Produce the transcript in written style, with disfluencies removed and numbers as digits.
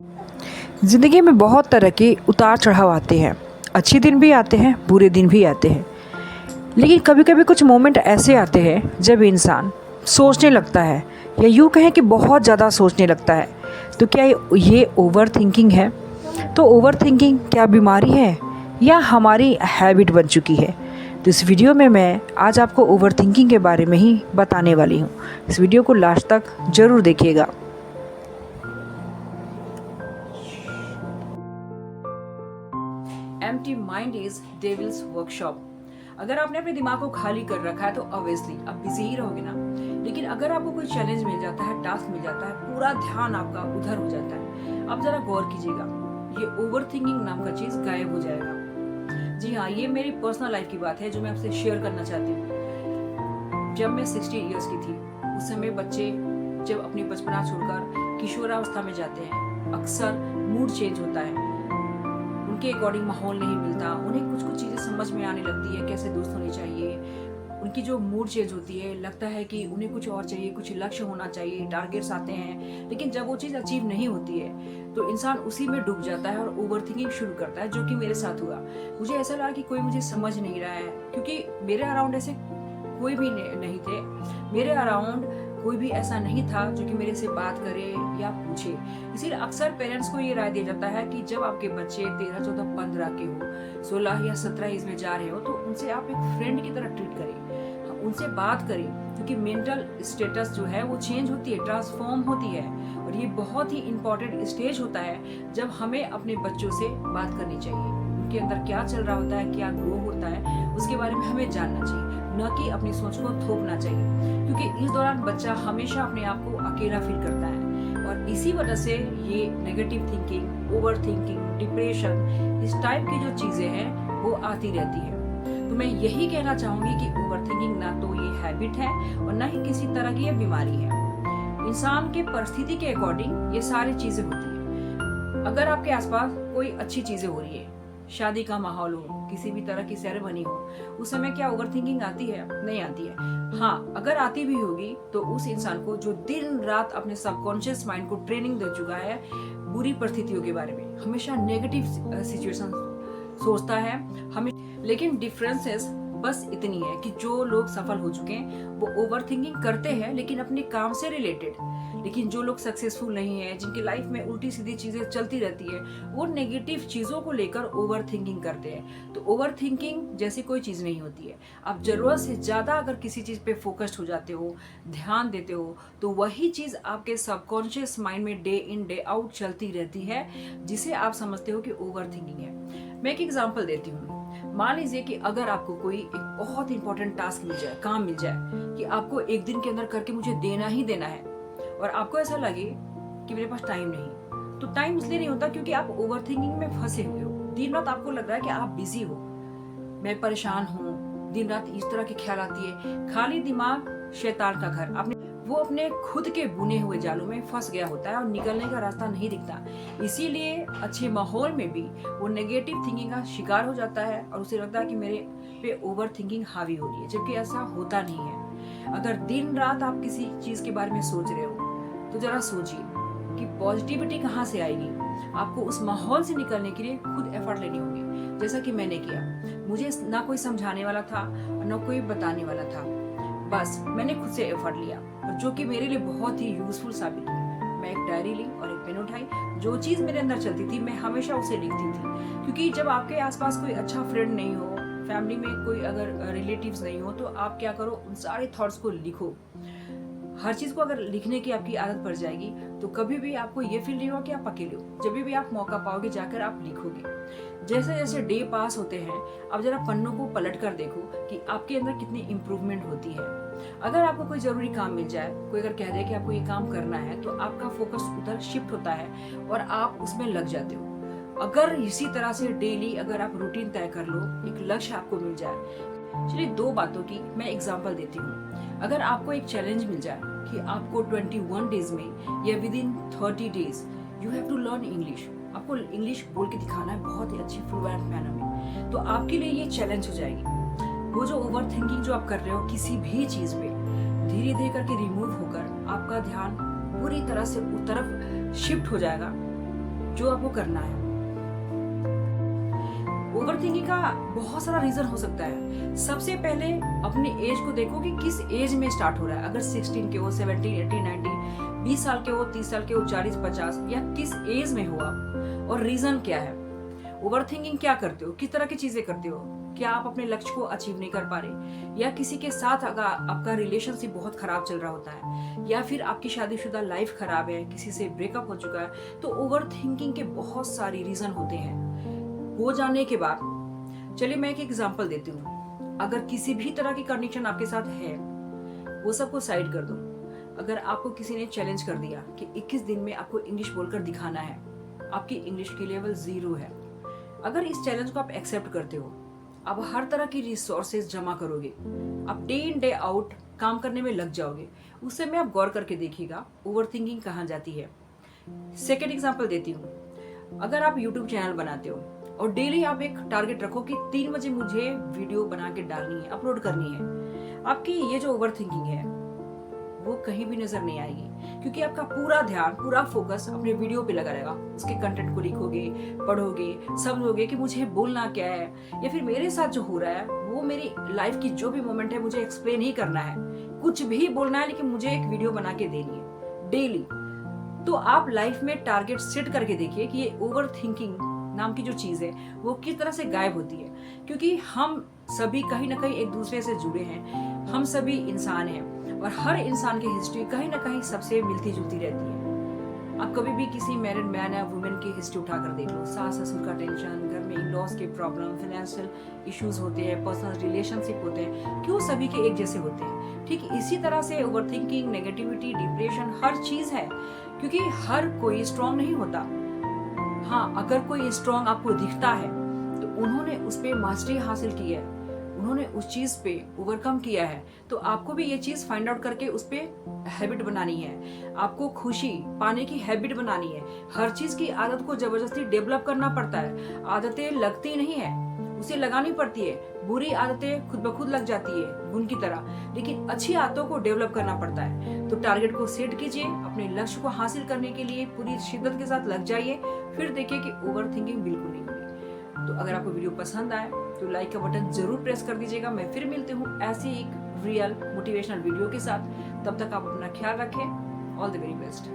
ज़िंदगी में बहुत तरह के उतार चढ़ाव आते हैं। अच्छे दिन भी आते हैं, बुरे दिन भी आते हैं। लेकिन कभी कभी कुछ मोमेंट ऐसे आते हैं जब इंसान सोचने लगता है, या यूँ कहें कि बहुत ज़्यादा सोचने लगता है। तो क्या ये ओवर थिंकिंग है? तो ओवर थिंकिंग क्या बीमारी है या हमारी हैबिट बन चुकी है? तो इस वीडियो में मैं आज आपको ओवर थिंकिंग के बारे में ही बताने वाली हूँ। इस वीडियो को लास्ट तक ज़रूर देखिएगा। Empty mind is devils workshop. अगर आपने अपने दिमाग को खाली कर रखा है तो ऑब्वियसली आप बिजी ही रहोगे ना। लेकिन अगर आपको कोई चैलेंज मिल जाता है, टास्क मिल जाता है, पूरा ध्यान आपका उधर हो जाता है। आप जरा गौर कीजिएगा, ये ओवर थिंकिंग नाम का चीज गायब हो जाएगा। जी हाँ, ये मेरी पर्सनल लाइफ की बात है जो मैं आपसे शेयर करना चाहती हूँ। जब मैं 16 ईयर्स की थी, उस समय बच्चे जब अपनी बचपना छोड़कर किशोरावस्था में जाते हैं, अक्सर मूड चेंज होता है, उनके अकॉर्डिंग माहौल नहीं मिलता, उन्हें कुछ कुछ चीज़ें समझ में आने लगती है, कैसे दोस्त होने चाहिए। उनकी जो मूड चेंज होती है, लगता है कि उन्हें कुछ और चाहिए, कुछ लक्ष्य होना चाहिए, टारगेट्स आते हैं। लेकिन जब वो चीज़ अचीव नहीं होती है तो इंसान उसी में डूब जाता है और ओवर थिंकिंग शुरू करता है, जो कि मेरे साथ हुआ। मुझे ऐसा लगा कि कोई मुझे समझ नहीं रहा है, क्योंकि मेरे अराउंड ऐसे कोई भी नहीं थे। मेरे अराउंड कोई भी ऐसा नहीं था जो कि मेरे से बात करे या पूछे। इसीलिए अक्सर पेरेंट्स को ये राय दिया जाता है कि जब आपके बच्चे 13, 14, 15 के हो, 16 या 17 एज में जा रहे हो, तो उनसे आप एक फ्रेंड की तरह ट्रीट करें, उनसे बात करें, क्योंकि मेंटल स्टेटस जो है वो चेंज होती है, ट्रांसफॉर्म होती है। और ये बहुत ही इंपॉर्टेंट स्टेज होता है जब हमें अपने बच्चों से बात करनी चाहिए। उनके अंदर क्या चल रहा होता है, क्या ग्रो होता है, उसके बारे में हमें जानना चाहिए, न कि अपनी सोच को थोपना चाहिए। क्योंकि इस दौरान बच्चा हमेशा अपने आप को अकेला फील करता है, और इसी वजह से ये negative thinking, over thinking, depression, इस टाइप की जो चीजें हैं वो आती रहती है। तो मैं यही कहना चाहूंगी कि ओवर थिंकिंग ना तो ये हैबिट है और ना ही किसी तरह की ये बीमारी है। इंसान के परिस्थिति के अकॉर्डिंग ये सारी चीजें होती है। अगर आपके आसपास कोई अच्छी चीजें हो रही है, शादी का माहौल हो, किसी भी तरह की सेरेमनी हो, उस समय क्या ओवर थिंकिंग आती है? नहीं आती है। हाँ, अगर आती भी होगी तो उस इंसान को जो दिन रात अपने सबकॉन्शियस माइंड को ट्रेनिंग दे चुका है बुरी परिस्थितियों के बारे में, हमेशा नेगेटिव सिचुएशन सोचता है हमें। लेकिन डिफरेंसेस बस इतनी है कि जो लोग सफल हो चुके हैं वो ओवर थिंकिंग करते हैं, लेकिन अपने काम से रिलेटेड। लेकिन जो लोग सक्सेसफुल नहीं है, जिनकी लाइफ में उल्टी सीधी चीजें चलती रहती है, वो नेगेटिव चीजों को लेकर ओवर थिंकिंग करते हैं। तो ओवर थिंकिंग जैसी कोई चीज नहीं होती है। आप जरूरत से ज्यादा अगर किसी चीज पे फोकस्ड हो जाते हो, ध्यान देते हो, तो वही चीज आपके सबकॉन्शियस माइंड में डे इन डे आउट चलती रहती है, जिसे आप समझते हो कि ओवर थिंकिंग है। मैं एक एग्जाम्पल देती हूँ। मान लीजिए कि अगर आपको कोई एक बहुत इंपॉर्टेंट टास्क मिल जाए, काम मिल जाए, कि आपको एक दिन के अंदर करके मुझे देना ही देना है, और आपको ऐसा लगे कि मेरे पास टाइम नहीं, तो टाइम इसलिए नहीं होता क्योंकि आप ओवर थिंकिंग में फंसे हुए हो। दिन रात आपको लग रहा है कि आप बिजी हो, मैं परेशान हूँ, दिन रात इस तरह की ख्याल आती है। खाली दिमाग शैतान का घर। वो अपने खुद के बुने हुए जालों में फंस गया होता है और निकलने का रास्ता नहीं दिखता। इसीलिए अच्छे माहौल में भी वो नेगेटिव थिंकिंग का शिकार हो जाता है और उसे लगता है कि मेरे पे ओवर थिंकिंग हावी हो रही है, जबकि ऐसा होता नहीं है। अगर दिन रात आप किसी चीज के बारे में सोच रहे हो तो जरा सोचिए कि पॉजिटिविटी कहाँ से आएगी। आपको उस माहौल से निकलने के लिए खुद एफर्ट लेनी होगी, जैसा कि मैंने किया। मुझे ना कोई समझाने वाला था और ना कोई बताने वाला था, बस मैंने खुद से एफर्ट लिया, और जो कि मेरे लिए बहुत ही यूजफुल साबित हुई। मैं एक डायरी ली और एक पेन उठाई, जो चीज मेरे अंदर चलती थी मैं हमेशा उसे लिखती थी। क्योंकि जब आपके आसपास कोई अच्छा फ्रेंड नहीं हो, फैमिली में कोई अगर रिलेटिव्स नहीं हो, तो आप क्या करो, उन सारे थॉट्स को लिखो। हर चीज को अगर लिखने की आपकी आदत पड़ जाएगी तो कभी भी आपको ये फील नहीं होगा कि आप अकेले हो। जब भी आप मौका पाओगे जाकर आप लिखोगे। जैसे जैसे डे पास होते हैं, अब जरा पन्नों को पलट कर देखो कि आपके अंदर कितनी इम्प्रूवमेंट होती है। अगर आपको कोई जरूरी काम मिल जाए, कोई अगर कह दे कि आपको ये काम करना है, तो आपका फोकस उधर शिफ्ट होता है और आप उसमें लग जाते हो। अगर इसी तरह से डेली अगर आप रूटीन तय कर लो, एक लक्ष्य आपको मिल जाए। चलिए, दो बातों की मैं एग्जांपल देती हूँ। अगर आपको एक चैलेंज मिल जाए कि आपको 21 डेज में या within 30 days you have to learn English, आपको इंग्लिश बोल के दिखाना है बहुत ही अच्छी फ्लुएंट मैनर में, तो आपके लिए ये चैलेंज हो जाएगी। वो जो ओवर थिंकिंग जो आप कर रहे हो किसी भी चीज पे, धीरे धीरे करके रिमूव होकर आपका ध्यान पूरी तरह से उस तरफ शिफ्ट हो जाएगा जो आपको करना है। ओवरथिंकिंग का बहुत सारा रीजन हो सकता है। सबसे पहले अपने एज को देखो कि किस एज में स्टार्ट हो रहा है। अगर 16 के हो, 17, 18, 19, 20 साल के हो, 30 साल के हो, 40, 50, या किस एज में हो आप, और रीजन क्या है। ओवरथिंकिंग क्या करते हो, किस तरह की चीजें करते हो। क्या आप अपने लक्ष्य को अचीव नहीं कर पा रहे, या किसी के साथ अगर आपका रिलेशनशिप बहुत खराब चल रहा होता है, या फिर आपकी शादीशुदा लाइफ खराब है, किसी से ब्रेकअप हो चुका है, तो ओवरथिंकिंग के बहुत सारे रीजन होते हैं। हो जाने के बाद चलिए मैं एक एग्जांपल देती हूँ। अगर किसी भी तरह की कंडीशन आपके साथ है, वो सबको साइड कर दो। अगर आपको किसी ने चैलेंज कर दिया कि 21 दिन में आपको इंग्लिश बोलकर दिखाना है, आपकी इंग्लिश की लेवल 0 है, अगर इस चैलेंज को आप एक्सेप्ट करते हो, आप हर तरह की रिसोर्सेज जमा करोगे, आप डे इन डे आउट काम करने में लग जाओगे, उस समय आप गौर करके देखिएगा ओवरथिंकिंग कहाँ जाती है। सेकेंड एग्जाम्पल देती हूँ। अगर आप यूट्यूब चैनल बनाते हो और डेली आप एक टारगेट रखो कि 3 बजे मुझे वीडियो बना के डालनी है, अपलोड करनी है, आपकी ये जो ओवरथिंकिंग है वो कहीं भी नजर नहीं आएगी, क्योंकि आपका पूरा ध्यान, पूरा फोकस अपने वीडियो पे लगा रहेगा। उसके कंटेंट को लिखोगे, पढ़ोगे, समझोगे कि मुझे बोलना क्या है, या फिर मेरे साथ जो हो रहा है वो मेरी लाइफ की जो भी मोमेंट है मुझे एक्सप्लेन ही करना है, कुछ भी बोलना है, लेकिन मुझे एक वीडियो बना के देनी है डेली। तो आप लाइफ में टारगेट सेट करके देखिए कि ये ओवरथिंकिंग नाम की जो चीज है वो किस तरह से गायब होती है। क्योंकि हम सभी कहीं ना कहीं एक दूसरे से जुड़े हैं, हम सभी इंसान हैं, और हर इंसान की हिस्ट्री कहीं ना कहीं सबसे मिलती जुलती रहती है। आप कभी भी किसी मैरिड मैन या वुमेन की हिस्ट्री उठाकर देख लो, सास ससुर का टेंशन, घर में इन-लॉज के प्रॉब्लम, फाइनेंशियल इश्यूज होते हैं, पर्सनल रिलेशनशिप होते हैं, क्यों सभी के एक जैसे होते हैं। ठीक इसी तरह से ओवरथिंकिंग, नेगेटिविटी, डिप्रेशन हर चीज है, क्योंकि हर कोई स्ट्रांग नहीं होता। हाँ, अगर कोई स्ट्रांग आपको दिखता है तो उन्होंने उस पर मास्टरी हासिल की है, उन्होंने उस चीज पे ओवरकम किया है। तो आपको भी ये चीज फाइंड आउट करके उस पे हैबिट बनानी है। आपको खुशी पाने की हैबिट बनानी है। हर चीज की आदत को जबरदस्ती डेवलप करना पड़ता है। आदतें लगती नहीं है, उसे लगानी पड़ती है। बुरी आदतें खुद ब खुद लग जाती है गुण की तरह, लेकिन अच्छी आदतों को डेवलप करना पड़ता है। तो टारगेट को सेट कीजिए, अपने लक्ष्य को हासिल करने के लिए पूरी शिद्दत के साथ लग जाइए, फिर देखिए कि ओवरथिंकिंग बिल्कुल नहीं होगी। तो अगर आपको वीडियो पसंद आए तो लाइक का बटन जरूर प्रेस कर दीजिएगा। मैं फिर मिलती हूँ ऐसी एक रियल मोटिवेशनल वीडियो के साथ। तब तक आप अपना ख्याल रखें। All the very best.